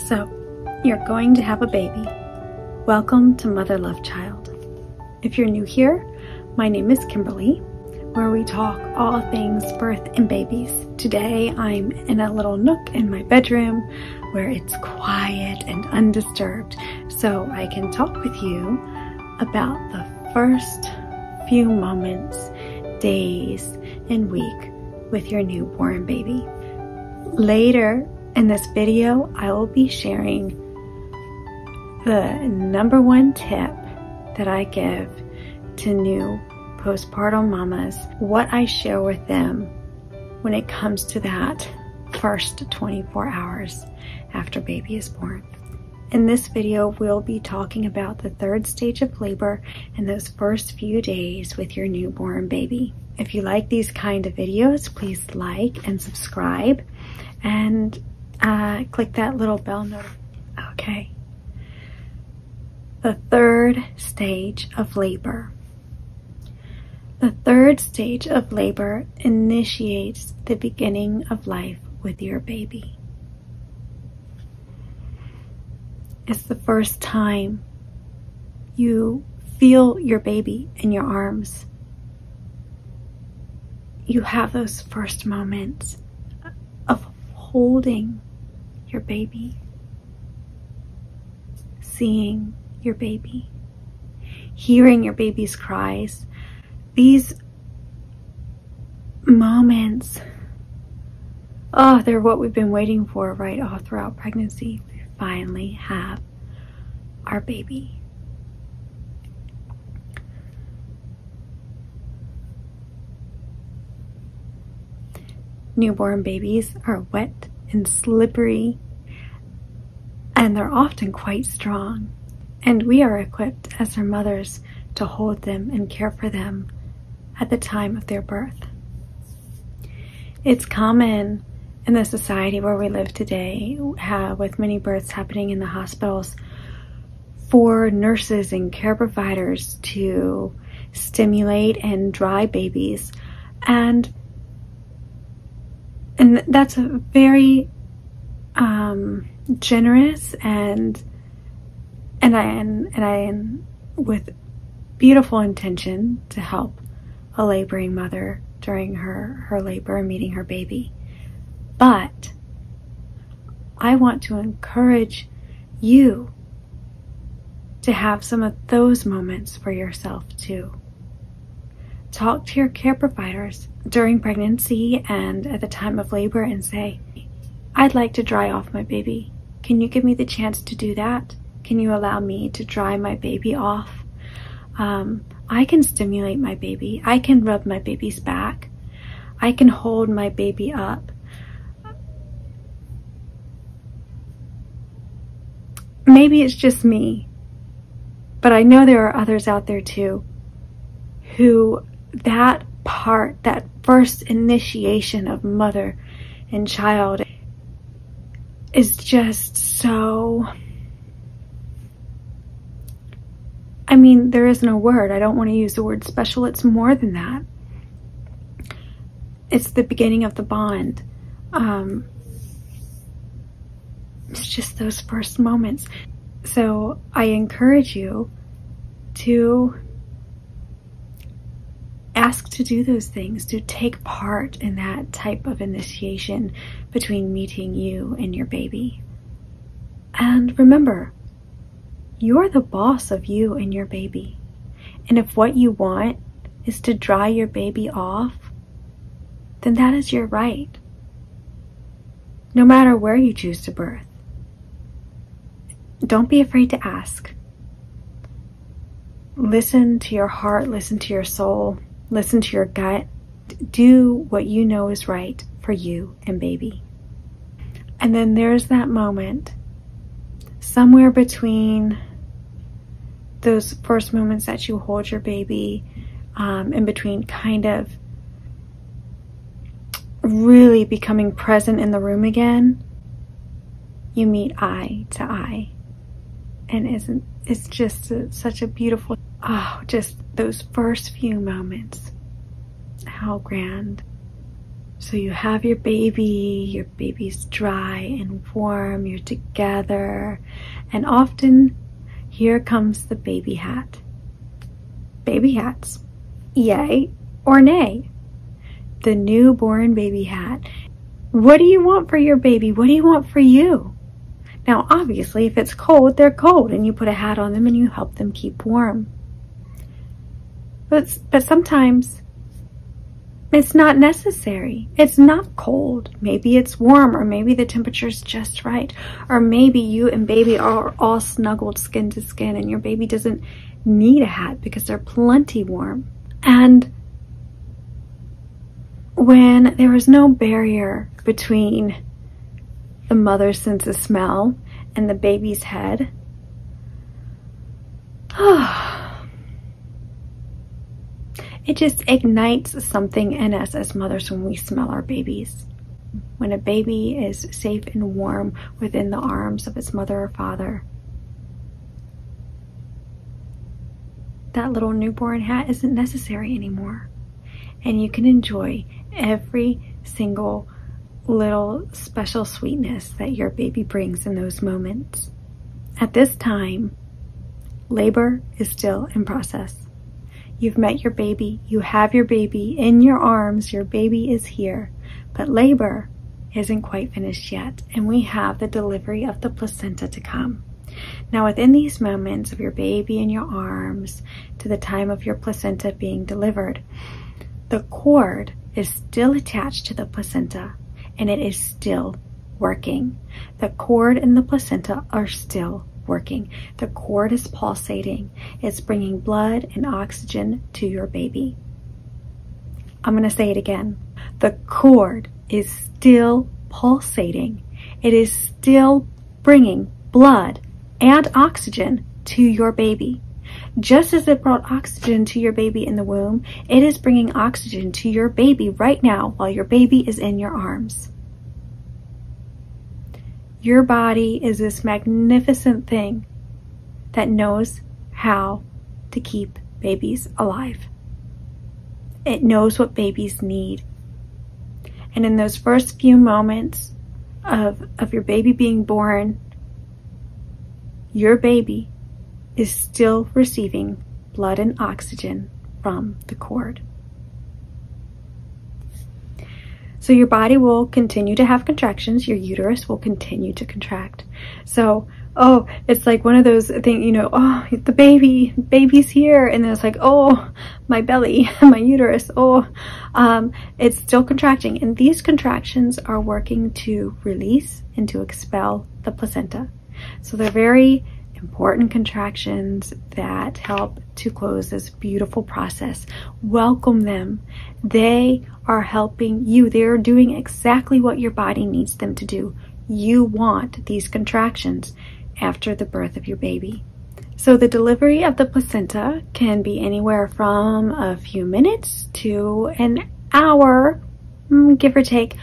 So, you're going to have a baby. Welcome to Mother Love Child. If you're new here, my name is Kimberly, where we talk all things birth and babies. Today, I'm in a little nook in my bedroom where it's quiet and undisturbed, so I can talk with you about the first few moments, days, and week with your newborn baby. Later in this video, I will be sharing the #1 tip that I give to new postpartum mamas, what I share with them when it comes to that first 24 hours after baby is born. In this video, we'll be talking about the 3rd stage of labor and those first few days with your newborn baby. If you like these kind of videos, please like and subscribe and click that little bell notification. Okay. The 3rd stage of labor. The 3rd stage of labor initiates the beginning of life with your baby. It's the first time you feel your baby in your arms. You have those first moments of holding your baby, seeing your baby, hearing your baby's cries. These moments, they're what we've been waiting for, right? All throughout pregnancy. We finally have our baby. Newborn babies are wet and slippery, and they're often quite strong. And we are equipped as their mothers to hold them and care for them at the time of their birth. It's common in the society where we live today, with many births happening in the hospitals, for nurses and care providers to stimulate and dry babies. And that's a very generous and with beautiful intention to help a laboring mother during her labor and meeting her baby. But I want to encourage you to have some of those moments for yourself too. Talk to your care providers during pregnancy and at the time of labor and say, I'd like to dry off my baby. Can you give me the chance to do that? Can you allow me to dry my baby off? I can stimulate my baby. I can rub my baby's back. I can hold my baby up. Maybe it's just me, but I know there are others out there too who that first initiation of mother and child is just so, I mean, there isn't a word. I don't want to use the word special. It's more than that. It's the beginning of the bond. It's just those first moments. So I encourage you to ask to do those things, to take part in that type of initiation between meeting you and your baby. And remember, you're the boss of you and your baby. And if what you want is to dry your baby off, then that is your right. No matter where you choose to birth. Don't be afraid to ask. Listen to your heart, listen to your soul, listen to your gut. Do what you know is right for you and baby. And then there's that moment, somewhere between those first moments that you hold your baby, in between kind of really becoming present in the room again, you meet eye to eye. And it's just such a beautiful, just those first few moments. How grand. So you have your baby's dry and warm, you're together, and often here comes the baby hat. Baby hats, yay or nay? The newborn baby hat. What do you want for your baby? What do you want for you? Now, obviously, if it's cold, they're cold, and you put a hat on them and you help them keep warm. But sometimes it's not necessary. It's not cold. Maybe it's warm, or maybe the temperature's just right, or maybe you and baby are all snuggled skin to skin and your baby doesn't need a hat because they're plenty warm. And when there is no barrier between the mother's sense of smell and the baby's head, it just ignites something in us as mothers when we smell our babies. When a baby is safe and warm within the arms of its mother or father, that little newborn hat isn't necessary anymore. And you can enjoy every single little special sweetness that your baby brings in those moments. At this time, labor is still in process. You've met your baby, you have your baby in your arms, your baby is here, but labor isn't quite finished yet, and we have the delivery of the placenta to come. Now, within these moments of your baby in your arms to the time of your placenta being delivered, the cord is still attached to the placenta and it is still working. The cord and the placenta are still working. The cord is pulsating. It's bringing blood and oxygen to your baby. I'm going to say it again. The cord is still pulsating. It is still bringing blood and oxygen to your baby. Just as it brought oxygen to your baby in the womb, it is bringing oxygen to your baby right now while your baby is in your arms. Your body is this magnificent thing that knows how to keep babies alive. It knows what babies need. And in those first few moments of your baby being born, your baby is still receiving blood and oxygen from the cord. So your body will continue to have contractions. Your uterus will continue to contract. So, it's like one of those things, the baby's here. And then it's like, my belly, my uterus, it's still contracting. And these contractions are working to release and to expel the placenta. So they're very important contractions that help to close this beautiful process. Welcome them. They are helping you. They're doing exactly what your body needs them to do. You want these contractions after the birth of your baby. So the delivery of the placenta can be anywhere from a few minutes to an hour, give or take,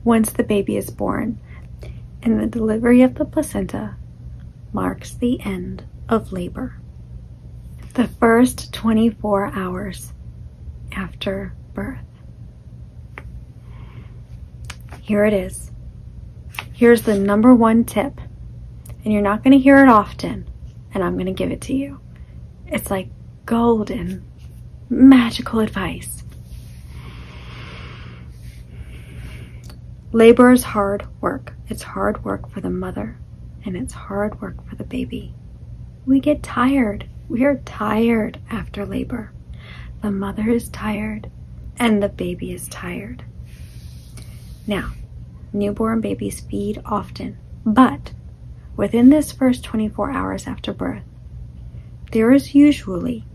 once the baby is born. And the delivery of the placenta marks the end of labor. The first 24 hours after birth. Here it is. Here's the number one tip, and you're not going to hear it often, and I'm going to give it to you. It's like golden, magical advice. Labor is hard work. It's hard work for the mother, and it's hard work for the baby. We get tired. We are tired after labor. The mother is tired, and the baby is tired. Now, newborn babies feed often, but within this first 24 hours after birth, there is usually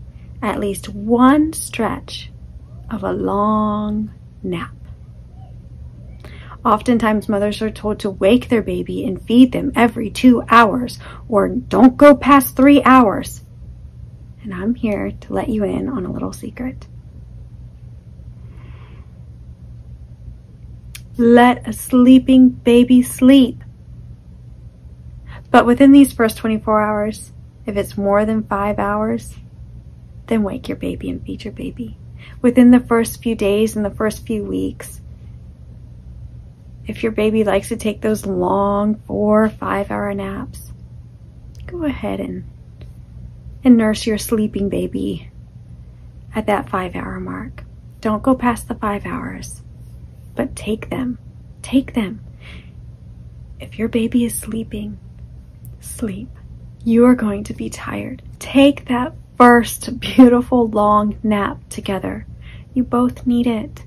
at least one stretch of a long nap. Oftentimes, mothers are told to wake their baby and feed them every 2 hours, or don't go past 3 hours. And I'm here to let you in on a little secret. Let a sleeping baby sleep. But within these first 24 hours, if it's more than 5 hours, then wake your baby and feed your baby. Within the first few days and the first few weeks, If your baby likes to take those long 4 or 5 hour naps, go ahead and nurse your sleeping baby at that 5 hour mark. Don't go past the 5 hours, but take them. Take them. If your baby is sleeping, sleep. You are going to be tired. Take that first beautiful long nap together. You both need it,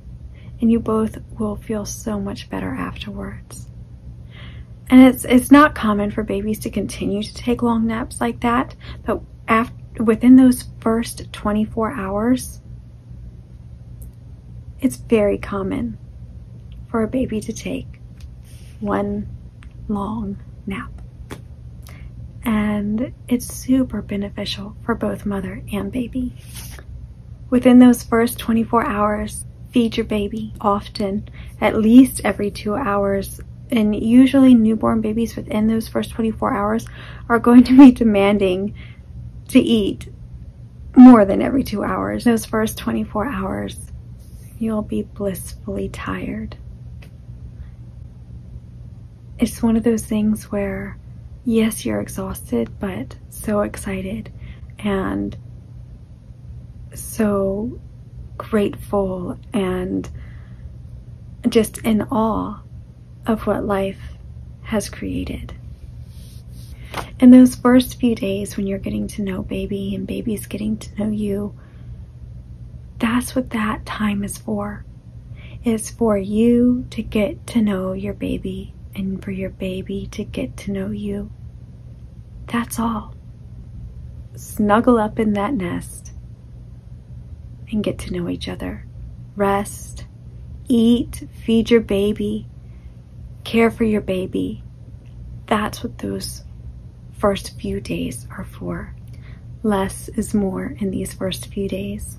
and you both will feel so much better afterwards. And it's not common for babies to continue to take long naps like that, but within those first 24 hours, it's very common for a baby to take one long nap. And it's super beneficial for both mother and baby. Within those first 24 hours, feed your baby often, at least every 2 hours. And usually newborn babies within those first 24 hours are going to be demanding to eat more than every 2 hours. Those first 24 hours, you'll be blissfully tired. It's one of those things where, yes, you're exhausted, but so excited and so grateful and just in awe of what life has created. In those first few days when you're getting to know baby and baby's getting to know you, that's what that time is for. It's for you to get to know your baby and for your baby to get to know you. That's all. Snuggle up in that nest and get to know each other. Rest, eat, feed your baby, care for your baby. That's what those first few days are for. Less is more in these first few days.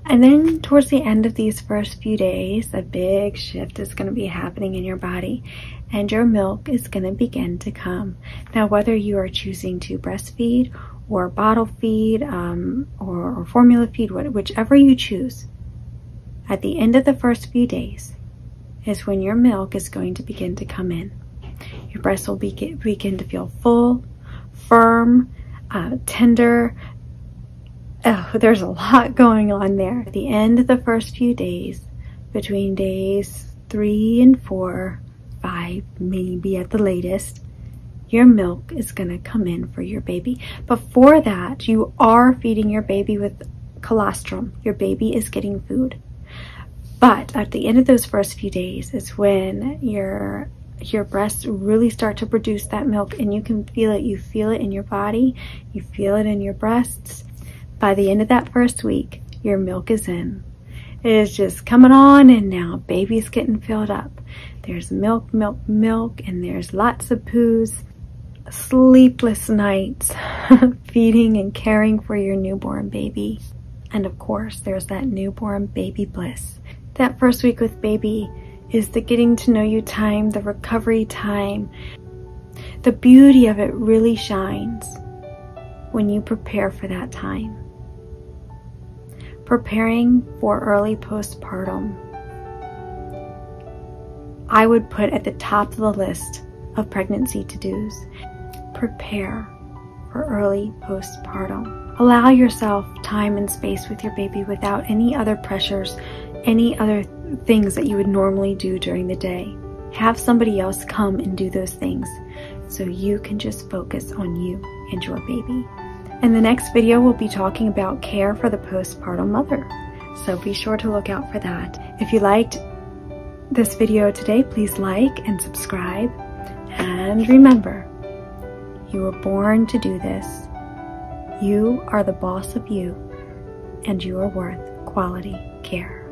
And then towards the end of these first few days, a big shift is going to be happening in your body and your milk is going to begin to come. Now, whether you are choosing to breastfeed or bottle feed or formula feed, whichever you choose, at the end of the first few days is when your milk is going to begin to come in. Your breasts will begin to feel full, firm, tender. Oh, there's a lot going on there. At the end of the first few days, between days 3 and 4, 5, maybe at the latest, your milk is going to come in for your baby. Before that, you are feeding your baby with colostrum. Your baby is getting food. But at the end of those first few days is when your breasts really start to produce that milk, and you can feel it. You feel it in your body. You feel it in your breasts. By the end of that first week, your milk is in. It is just coming on in now. Baby's getting filled up. There's milk, milk, milk, and there's lots of poos. Sleepless nights, feeding and caring for your newborn baby. And of course, there's that newborn baby bliss. That first week with baby is the getting to know you time, the recovery time. The beauty of it really shines when you prepare for that time. Preparing for early postpartum, I would put at the top of the list of pregnancy to-dos. Prepare for early postpartum. Allow yourself time and space with your baby without any other pressures, any other things that you would normally do during the day. Have somebody else come and do those things so you can just focus on you and your baby. In the next video, we'll be talking about care for the postpartum mother. So be sure to look out for that. If you liked this video today, please like and subscribe. And remember, you were born to do this. You are the boss of you, and you are worth quality care.